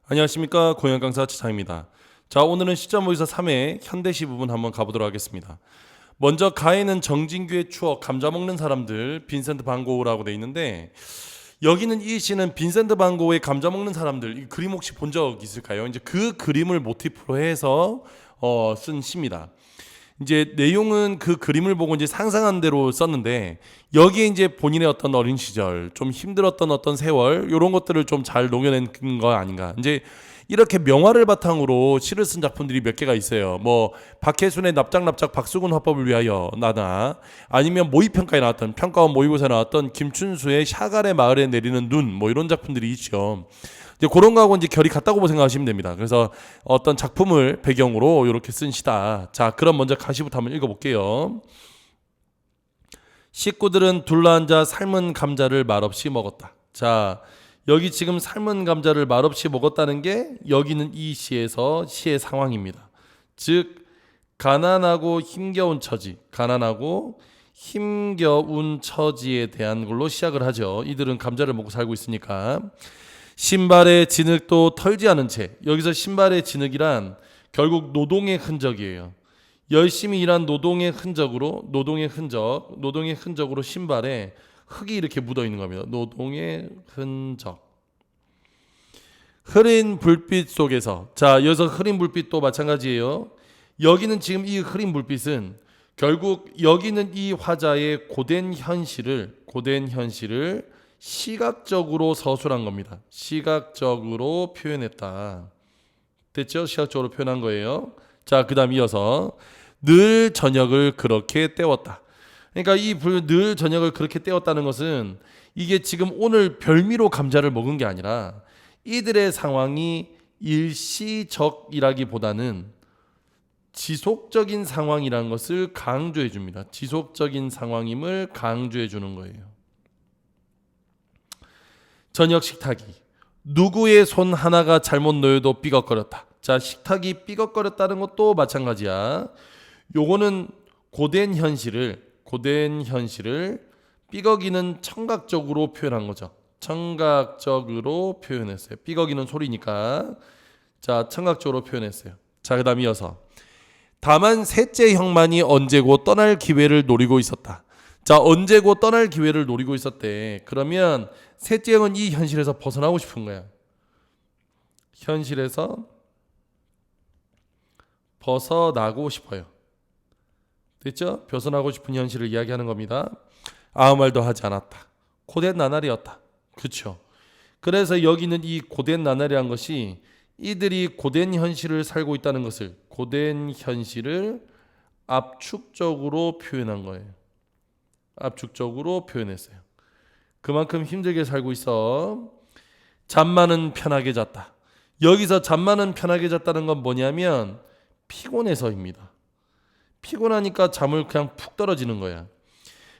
안녕하십니까, 고영 강사 최창입니다. 자, 오늘은 시점 모의사 3회 현대시 부분 한번 가보도록 하겠습니다. 먼저 가에는 정진규의 추억, 감자 먹는 사람들, 빈센트 반 고흐라고 돼 있는데, 여기는 이 시는 빈센트 반 고흐의 감자 먹는 사람들, 이 그림 혹시 본 적 있을까요? 이제 그 그림을 모티프로 해서 쓴 시입니다. 이제 내용은 그 그림을 보고 이제 상상한 대로 썼는데, 여기에 이제 본인의 어떤 어린 시절, 좀 힘들었던 어떤 세월, 이런 것들을 좀 잘 녹여낸 거 아닌가. 이제 이렇게 명화를 바탕으로 시를 쓴 작품들이 몇 개가 있어요. 뭐 박혜순의 납작납작 박수근 화법을 위하여 나나, 아니면 모의평가에 나왔던, 평가원 모의고사에 나왔던 김춘수의 샤갈의 마을에 내리는 눈, 뭐 이런 작품들이 있죠. 이제 그런 거하고 이제 결이 같다고 생각하시면 됩니다. 그래서 어떤 작품을 배경으로 이렇게 쓴 시다. 자, 그럼 먼저 가시부터 한번 읽어볼게요. 식구들은 둘러앉아 삶은 감자를 말없이 먹었다. 자, 여기 지금 삶은 감자를 말없이 먹었다는 게 여기는 이 시에서 시의 상황입니다. 즉 가난하고 힘겨운 처지, 가난하고 힘겨운 처지에 대한 걸로 시작을 하죠. 이들은 감자를 먹고 살고 있으니까. 신발의 진흙도 털지 않은 채, 여기서 신발의 진흙이란 결국 노동의 흔적이에요. 열심히 일한 노동의 흔적으로 신발에 흙이 이렇게 묻어 있는 겁니다. 노동의 흔적. 흐린 불빛 속에서, 자, 여기서 흐린 불빛도 마찬가지예요. 여기는 지금 이 흐린 불빛은 결국 여기는 이 화자의 고된 현실을 시각적으로 서술한 겁니다. 시각적으로 표현했다. 됐죠? 시각적으로 표현한 거예요. 자, 그 다음 이어서 늘 저녁을 그렇게 때웠다. 그러니까 이 늘 저녁을 그렇게 때웠다는 것은 이게 지금 오늘 별미로 감자를 먹은 게 아니라 이들의 상황이 일시적이라기보다는 지속적인 상황이라는 것을 강조해 줍니다. 지속적인 상황임을 강조해 주는 거예요. 저녁 식탁이 누구의 손 하나가 잘못 놓여도 삐걱거렸다. 자, 식탁이 삐걱거렸다는 것도 마찬가지야. 요거는 고된 현실을 삐걱이는 청각적으로 표현한 거죠. 청각적으로 표현했어요. 삐걱이는 소리니까. 자, 청각적으로 표현했어요. 자, 그 다음 이어서 다만 셋째 형만이 언제고 떠날 기회를 노리고 있었다. 자, 언제고 떠날 기회를 노리고 있었대. 그러면 셋째 형은 이 현실에서 벗어나고 싶은 거야. 현실에서 벗어나고 싶어요. 됐죠? 벗어나고 싶은 현실을 이야기하는 겁니다. 아무 말도 하지 않았다. 고된 나날이었다. 그렇죠? 그래서 여기는 이 고된 나날이란 것이 이들이 고된 현실을 살고 있다는 것을, 고된 현실을 압축적으로 표현한 거예요. 압축적으로 표현했어요. 그만큼 힘들게 살고 있어. 잠만은 편하게 잤다. 여기서 잠만은 편하게 잤다는 건 뭐냐면 피곤해서입니다. 피곤하니까 잠을 그냥 푹 떨어지는 거야.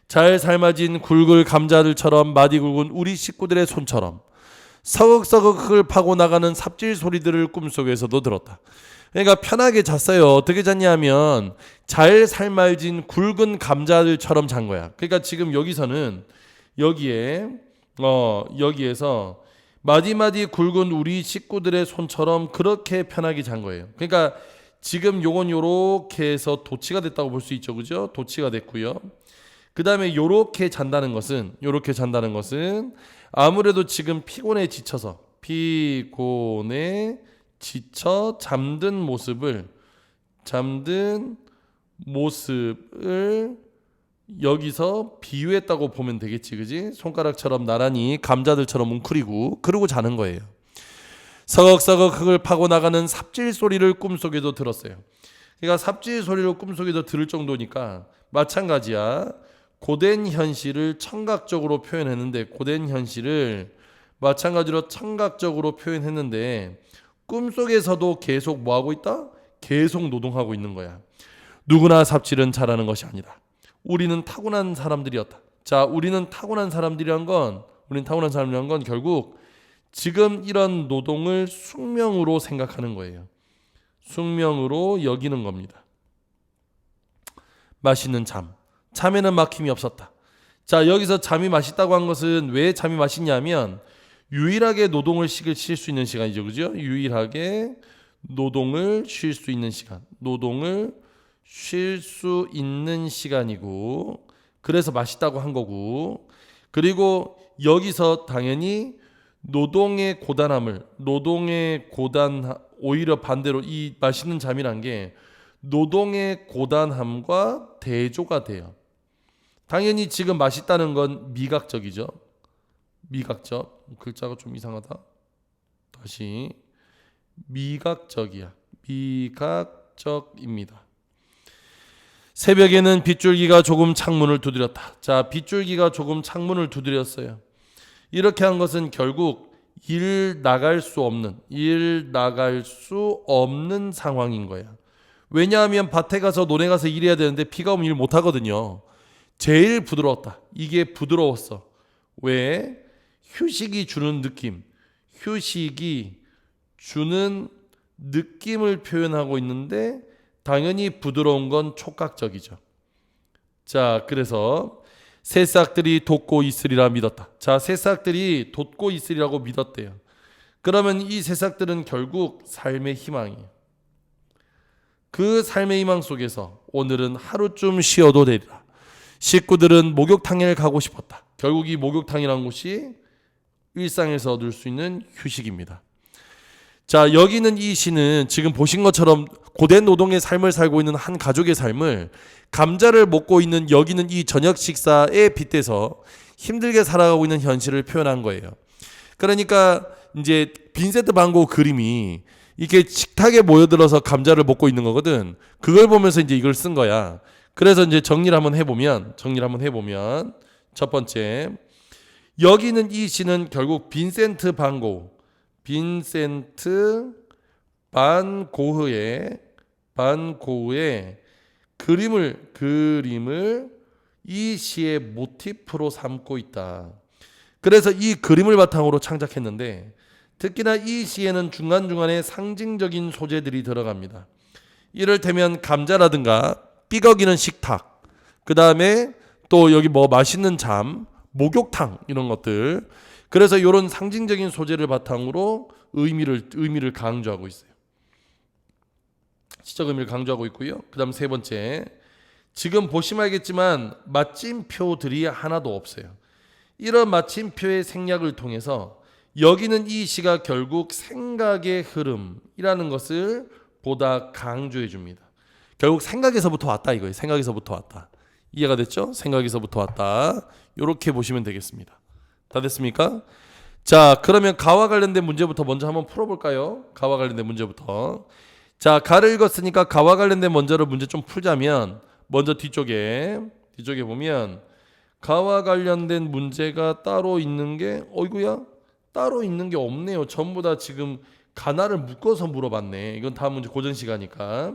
잘 삶아진 굵을 감자들처럼 마디 굵은 우리 식구들의 손처럼 서걱서걱 흙을 파고 나가는 삽질 소리들을 꿈속에서도 들었다. 그러니까 편하게 잤어요. 어떻게 잤냐면 잘 삶아진 굵은 감자들처럼 잔 거야. 그러니까 지금 여기서는 여기에서 마디마디 굵은 우리 식구들의 손처럼 그렇게 편하게 잔 거예요. 그러니까 지금 요건 요렇게 해서 도치가 됐다고 볼 수 있죠. 그죠? 도치가 됐고요. 그 다음에 요렇게 잔다는 것은 아무래도 지금 피곤에 지쳐 잠든 모습을 여기서 비유했다고 보면 되겠지. 그지? 손가락처럼 나란히 감자들처럼 웅크리고 그러고 자는 거예요. 서걱서걱 흙을 파고 나가는 삽질 소리를 꿈속에도 들었어요. 그러니까 삽질 소리를 꿈속에도 들을 정도니까 마찬가지야. 고된 현실을 청각적으로 표현했는데, 고된 현실을 마찬가지로 청각적으로 표현했는데 꿈속에서도 계속 뭐하고 있다? 계속 노동하고 있는 거야. 누구나 삽질은 잘하는 것이 아니다. 우리는 타고난 사람들이었다. 자, 우리는 타고난 사람들이란 건 결국 지금 이런 노동을 숙명으로 생각하는 거예요. 숙명으로 여기는 겁니다. 맛있는 잠에는 막힘이 없었다. 자, 여기서 잠이 맛있다고 한 것은 왜 잠이 맛있냐면 유일하게 노동을 쉴 수 있는 시간이죠. 그죠? 유일하게 노동을 쉴 수 있는 시간. 노동을 쉴 수 있는 시간이고, 그래서 맛있다고 한 거고, 그리고 여기서 당연히 노동의 고단함을, 오히려 반대로 이 맛있는 잠이란 게 노동의 고단함과 대조가 돼요. 당연히 지금 맛있다는 건 미각적이죠. 미각적. 글자가 좀 이상하다. 다시. 미각적이야. 미각적입니다. 새벽에는 빗줄기가 조금 창문을 두드렸다. 자, 빗줄기가 조금 창문을 두드렸어요. 이렇게 한 것은 결국 일 나갈 수 없는 상황인 거야. 왜냐하면 밭에 가서 논에 가서 일해야 되는데 비가 오면 일 못 하거든요. 제일 부드러웠다. 이게 부드러웠어. 왜? 휴식이 주는 느낌. 휴식이 주는 느낌을 표현하고 있는데 당연히 부드러운 건 촉각적이죠. 자, 그래서 새싹들이 돋고 있으리라 믿었다. 자, 새싹들이 돋고 있으리라고 믿었대요. 그러면 이 새싹들은 결국 삶의 희망이에요. 그 삶의 희망 속에서 오늘은 하루쯤 쉬어도 되리라. 식구들은 목욕탕에 가고 싶었다. 결국 이 목욕탕이라는 곳이 일상에서 얻을 수 있는 휴식입니다. 자, 여기는 이 시는 지금 보신 것처럼 고된 노동의 삶을 살고 있는 한 가족의 삶을 감자를 먹고 있는 여기는 이 저녁 식사에 빗대서 힘들게 살아가고 있는 현실을 표현한 거예요. 그러니까 이제 빈센트 반 고흐 그림이 이렇게 식탁에 모여들어서 감자를 먹고 있는 거거든. 그걸 보면서 이제 이걸 쓴 거야. 그래서 이제 정리를 한번 해보면 첫 번째, 여기는 이 시는 결국 빈센트 반 고흐의 그림을 이 시의 모티프로 삼고 있다. 그래서 이 그림을 바탕으로 창작했는데 특히나 이 시에는 중간중간에 상징적인 소재들이 들어갑니다. 이를테면 감자라든가 삐걱이는 식탁, 그 다음에 또 여기 뭐 맛있는 잠, 목욕탕 이런 것들. 그래서 이런 상징적인 소재를 바탕으로 의미를 강조하고 있어요. 시적 의미를 강조하고 있고요. 그 다음 세 번째, 지금 보시면 알겠지만 마침표들이 하나도 없어요. 이런 마침표의 생략을 통해서 여기는 이 시가 결국 생각의 흐름이라는 것을 보다 강조해 줍니다. 결국 생각에서부터 왔다 이거예요. 생각에서부터 왔다. 이해가 됐죠? 생각에서부터 왔다. 이렇게 보시면 되겠습니다. 다 됐습니까? 자, 그러면 가와 관련된 문제부터 먼저 한번 풀어볼까요? 가와 관련된 문제부터. 자, 가를 읽었으니까 가와 관련된 문제 좀 풀자면 먼저 뒤쪽에 보면 가와 관련된 문제가 따로 있는 게 따로 있는 게 없네요. 전부 다 지금 가나를 묶어서 물어봤네. 이건 다음 문제 고전시가니까.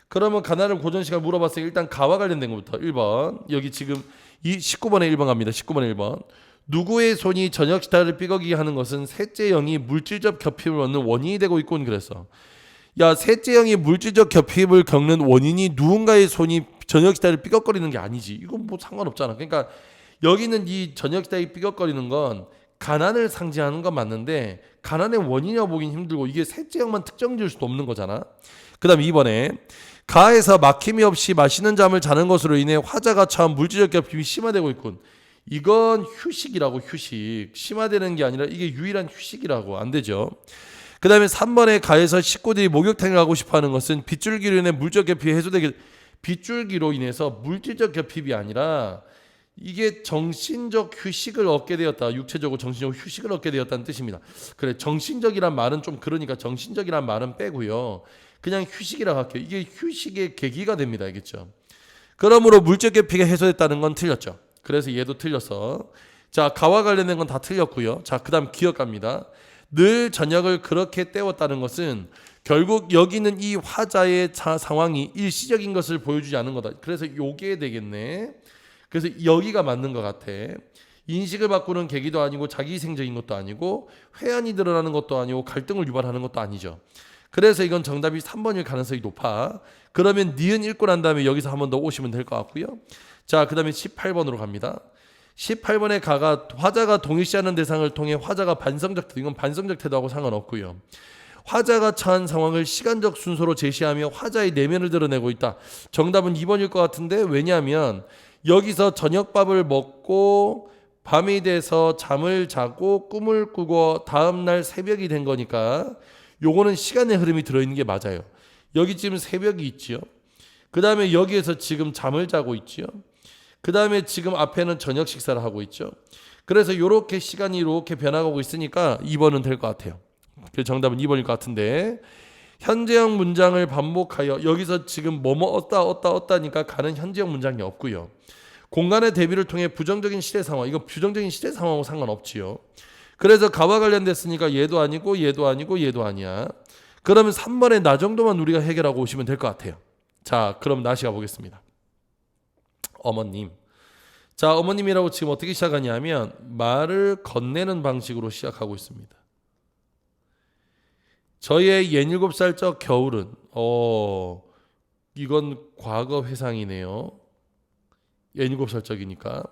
그러면 가나를 고전시가 물어봤어요. 일단 가와 관련된 것부터 1번. 여기 지금 이 19번에 1번 갑니다. 19번에 1번. 누구의 손이 저녁 식탁을 삐걱이게 하는 것은 셋째 영이 물질적 겹힘을 얻는 원인이 되고 있군. 그래서 야, 셋째 영이 물질적 겹힘을 겪는 원인이 누군가의 손이 저녁 식탁을 삐걱거리는 게 아니지. 이건 뭐 상관없잖아. 그러니까 여기는 이 저녁 식탁이 삐걱거리는 건 가난을 상징하는 건 맞는데 가난의 원인이라고 보긴 힘들고 이게 셋째 영만 특정 지을 수도 없는 거잖아. 그 다음 2번에 가에서 막힘이 없이 맛있는 잠을 자는 것으로 인해 화자가 처한 물질적 겹힘이 심화되고 있군. 이건 휴식이라고. 휴식. 심화되는 게 아니라 이게 유일한 휴식이라고. 안 되죠. 그 다음에 3번에 가에서 식구들이 목욕탕에 가고 싶어하는 것은 빗줄기로 인해 물질적 겹힘이 해소되게, 빗줄기로 인해서 물질적 겹힘이 아니라 이게 정신적 휴식을 얻게 되었다. 육체적으로 정신적 휴식을 얻게 되었다는 뜻입니다. 그래, 정신적이란 말은 좀 그러니까 정신적이란 말은 빼고요. 그냥 휴식이라고 할게요. 이게 휴식의 계기가 됩니다. 알겠죠? 그러므로 물질 겹힘이 해소됐다는 건 틀렸죠. 그래서 얘도 틀렸어. 자, 가와 관련된 건 다 틀렸고요. 자, 그 다음 기억합니다. 늘 저녁을 그렇게 때웠다는 것은 결국 여기는 이 화자의 상황이 일시적인 것을 보여주지 않는 거다. 그래서 요게 되겠네. 그래서 여기가 맞는 것 같아. 인식을 바꾸는 계기도 아니고 자기희생적인 것도 아니고 회한이 드러나는 것도 아니고 갈등을 유발하는 것도 아니죠. 그래서 이건 정답이 3번일 가능성이 높아. 그러면 니은 읽고 난 다음에 여기서 한 번 더 오시면 될 것 같고요. 자, 그 다음에 18번으로 갑니다. 18번에 가가 화자가 동일시하는 대상을 통해 화자가 반성적 태도, 이건 반성적 태도하고 상관없고요. 화자가 처한 상황을 시간적 순서로 제시하며 화자의 내면을 드러내고 있다. 정답은 2번일 것 같은데, 왜냐하면 여기서 저녁밥을 먹고 밤이 돼서 잠을 자고 꿈을 꾸고 다음날 새벽이 된 거니까 요거는 시간의 흐름이 들어있는 게 맞아요. 여기 지금 새벽이 있죠. 그 다음에 여기에서 지금 잠을 자고 있죠. 그 다음에 지금 앞에는 저녁 식사를 하고 있죠. 그래서 이렇게 시간이 이렇게 변화가고 있으니까 2번은 될 것 같아요. 그래서 정답은 2번일 것 같은데, 현재형 문장을 반복하여 여기서 지금 뭐뭐 얻다니까 가는 현재형 문장이 없고요. 공간의 대비를 통해 부정적인 시대 상황, 이거 부정적인 시대 상황하고 상관없지요. 그래서 가와 관련됐으니까 얘도 아니고 얘도 아니고 얘도 아니야. 그러면 3번의 나 정도만 우리가 해결하고 오시면 될 것 같아요. 자, 그럼 나시 가보겠습니다. 어머님. 자, 어머님이라고 지금 어떻게 시작하냐면 말을 건네는 방식으로 시작하고 있습니다. 저의 67살적 겨울은 이건 과거 회상이네요. 67살적이니까.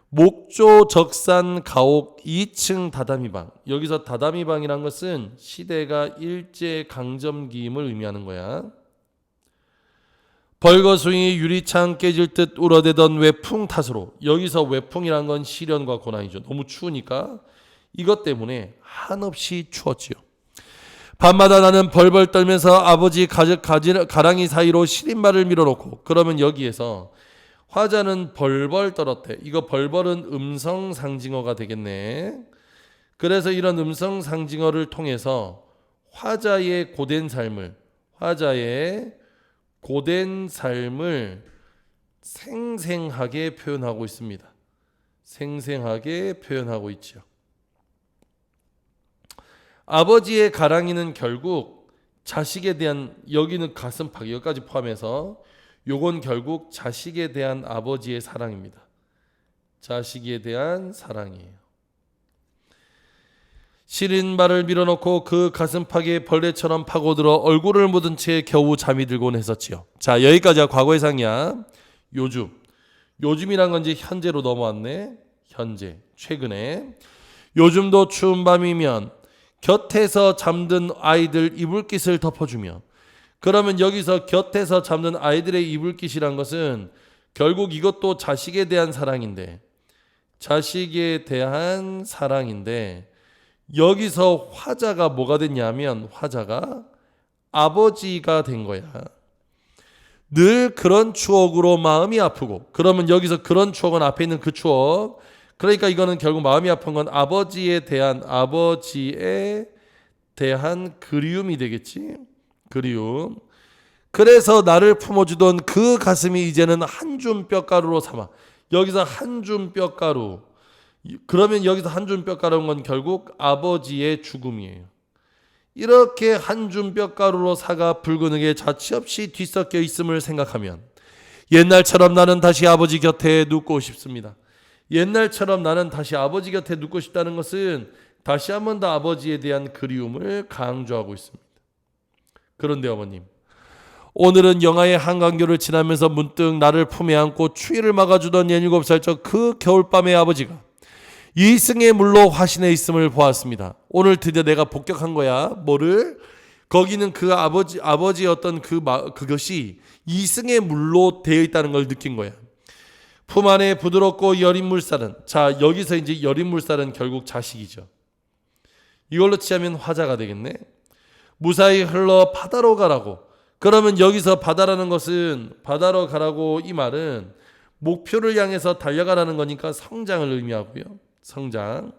목조 적산 가옥 2층 다다미방. 여기서 다다미방이란 것은 시대가 일제 강점기임을 의미하는 거야. 벌거숭이 유리창 깨질 듯 울어대던 외풍 탓으로, 여기서 외풍이란 건 시련과 고난이죠. 너무 추우니까 이것 때문에 한없이 추웠지요. 밤마다 나는 벌벌 떨면서 아버지 가랑이 사이로 시린말을 밀어놓고, 그러면 여기에서 화자는 벌벌 떨었대. 이거 벌벌은 음성 상징어가 되겠네. 그래서 이런 음성 상징어를 통해서 화자의 고된 삶을 생생하게 표현하고 있습니다. 생생하게 표현하고 있죠. 아버지의 가랑이는 결국 자식에 대한, 여기는 가슴팍 여기까지 포함해서 요건 결국 자식에 대한 아버지의 사랑입니다. 자식에 대한 사랑이에요. 시린 말을 밀어넣고 그 가슴팍에 벌레처럼 파고들어 얼굴을 묻은 채 겨우 잠이 들곤 했었지요. 자, 여기까지가 과거회상이야. 요즘이란 건 이제 현재로 넘어왔네. 현재, 최근에. 요즘도 추운 밤이면 곁에서 잠든 아이들 이불깃을 덮어주며, 그러면 여기서 곁에서 잠든 아이들의 이불깃이란 것은 결국 이것도 자식에 대한 사랑인데, 여기서 화자가 뭐가 됐냐면 화자가 아버지가 된 거야. 늘 그런 추억으로 마음이 아프고, 그러면 여기서 그런 추억은 앞에 있는 그 추억, 그러니까 이거는 결국 마음이 아픈 건 아버지에 대한 그리움이 되겠지. 그리움. 그래서 나를 품어주던 그 가슴이 이제는 한 줌 뼈가루로 삼아. 여기서 한 줌 뼈가루. 그러면 여기서 한 줌 뼈가루인 건 결국 아버지의 죽음이에요. 이렇게 한 줌 뼈가루로 사가 붉은 흙에 자취 없이 뒤섞여 있음을 생각하면 옛날처럼 나는 다시 아버지 곁에 눕고 싶습니다. 옛날처럼 나는 다시 아버지 곁에 눕고 싶다는 것은 다시 한 번 더 아버지에 대한 그리움을 강조하고 있습니다. 그런데 어머님, 오늘은 영하의 한강교를 지나면서 문득 나를 품에 안고 추위를 막아주던 17살적 그 겨울밤의 아버지가 이승의 물로 화신해 있음을 보았습니다. 오늘 드디어 내가 복격한 거야. 뭐를? 거기는 그 아버지의 어떤 그것이 이승의 물로 되어 있다는 걸 느낀 거야. 품 안에 부드럽고 여린 물살은, 자, 여기서 이제 여린 물살은 결국 자식이죠. 이걸로 치자면 화자가 되겠네. 무사히 흘러 바다로 가라고. 그러면 여기서 바다라는 것은, 바다로 가라고 이 말은 목표를 향해서 달려가라는 거니까 성장을 의미하고요. 성장.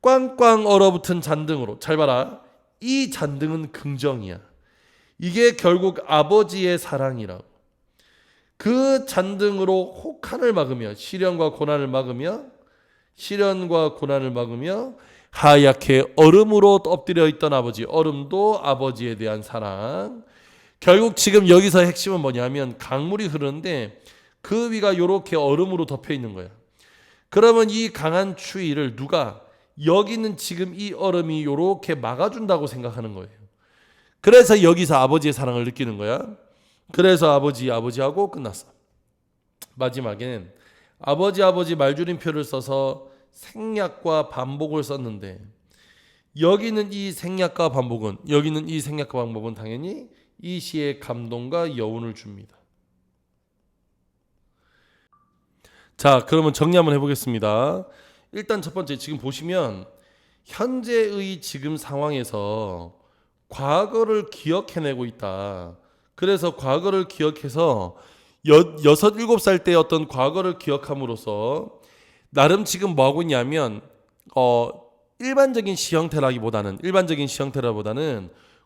꽝꽝 얼어붙은 잔등으로. 잘 봐라. 이 잔등은 긍정이야. 이게 결국 아버지의 사랑이라고. 그 잔등으로 혹한을 막으며 시련과 고난을 막으며 하얗게 얼음으로 엎드려 있던 아버지. 얼음도 아버지에 대한 사랑. 결국 지금 여기서 핵심은 뭐냐면 강물이 흐르는데 그 위가 이렇게 얼음으로 덮여 있는 거야. 그러면 이 강한 추위를 누가, 여기는 지금 이 얼음이 이렇게 막아준다고 생각하는 거예요. 그래서 여기서 아버지의 사랑을 느끼는 거야. 그래서 아버지하고 끝났어. 마지막에는 아버지 말줄임표를 써서 생략과 반복을 썼는데 여기는 이 생략과 반복은 당연히 이 시에 감동과 여운을 줍니다. 자, 그러면 정리 한번 해보겠습니다. 일단 첫 번째, 지금 보시면 현재의 지금 상황에서 과거를 기억해내고 있다. 그래서 과거를 기억해서 6, 7살 때 어떤 과거를 기억함으로써 나름 지금 뭐 하고 있냐면 일반적인 시형태라기보다는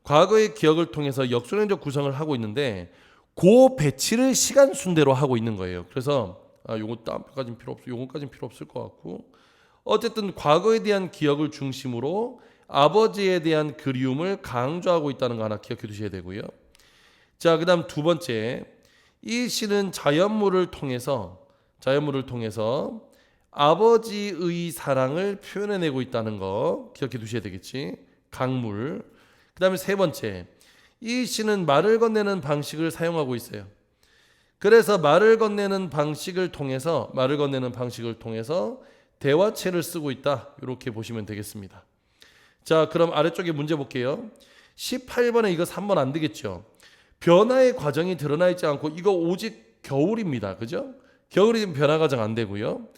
과거의 기억을 통해서 역순행적 구성을 하고 있는데 그 배치를 시간 순대로 하고 있는 거예요. 그래서 요거 다음까지는 필요 없어. 요거까지는 필요 없을 것 같고 어쨌든 과거에 대한 기억을 중심으로 아버지에 대한 그리움을 강조하고 있다는 거 하나 기억해 두셔야 되고요. 자, 그다음 두 번째, 이 시는 자연물을 통해서 아버지의 사랑을 표현해내고 있다는 거 기억해 두셔야 되겠지. 강물. 그다음에 세 번째, 이 시는 말을 건네는 방식을 사용하고 있어요. 그래서 말을 건네는 방식을 통해서 대화체를 쓰고 있다. 이렇게 보시면 되겠습니다. 자, 그럼 아래쪽에 문제 볼게요. 18번에 이거 3번 안 되겠죠. 변화의 과정이 드러나 있지 않고 이거 오직 겨울입니다. 그죠? 겨울이면 변화 과정 안 되고요.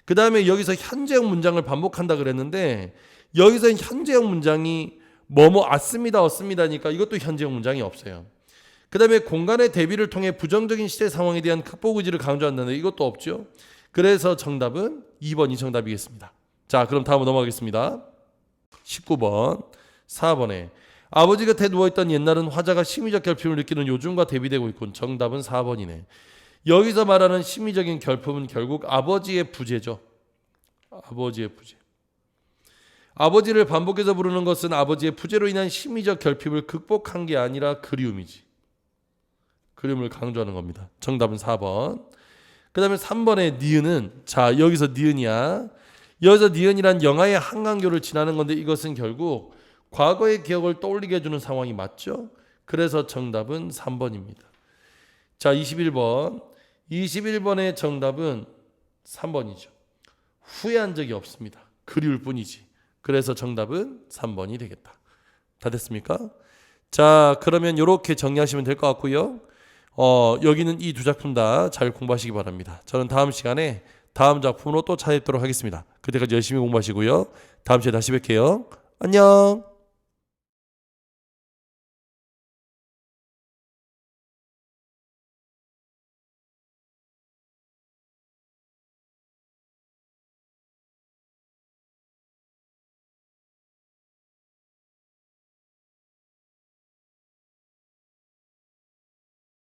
그 다음에 여기서 현재형 문장을 반복한다 그랬는데 여기서 현재형 문장이 뭐뭐 왔습니다 없습니다니까 이것도 현재형 문장이 없어요. 그 다음에 공간의 대비를 통해 부정적인 시대 상황에 대한 극복 의지를 강조한다는데 이것도 없죠. 그래서 정답은 2번이 정답이겠습니다. 자, 그럼 다음으로 넘어가겠습니다. 19번 4번에 아버지 곁에 누워있던 옛날은 화자가 심리적 결핍을 느끼는 요즘과 대비되고 있군. 정답은 4번이네. 여기서 말하는 심리적인 결핍은 결국 아버지의 부재죠. 아버지의 부재. 아버지를 반복해서 부르는 것은 아버지의 부재로 인한 심리적 결핍을 극복한 게 아니라 그리움이지. 그림을 강조하는 겁니다. 정답은 4번. 그 다음에 3번의 니은은 자 여기서 니은이야. 여기서 니은이란 영하의 한강교를 지나는 건데 이것은 결국 과거의 기억을 떠올리게 해주는 상황이 맞죠? 그래서 정답은 3번입니다. 자 21번의 정답은 3번이죠. 후회한 적이 없습니다. 그리울 뿐이지. 그래서 정답은 3번이 되겠다. 다 됐습니까? 자 그러면 이렇게 정리하시면 될 것 같고요. 여기는 이 두 작품 다 잘 공부하시기 바랍니다. 저는 다음 시간에 다음 작품으로 또 찾아뵙도록 하겠습니다. 그때까지 열심히 공부하시고요. 다음 시간에 다시 뵐게요. 안녕.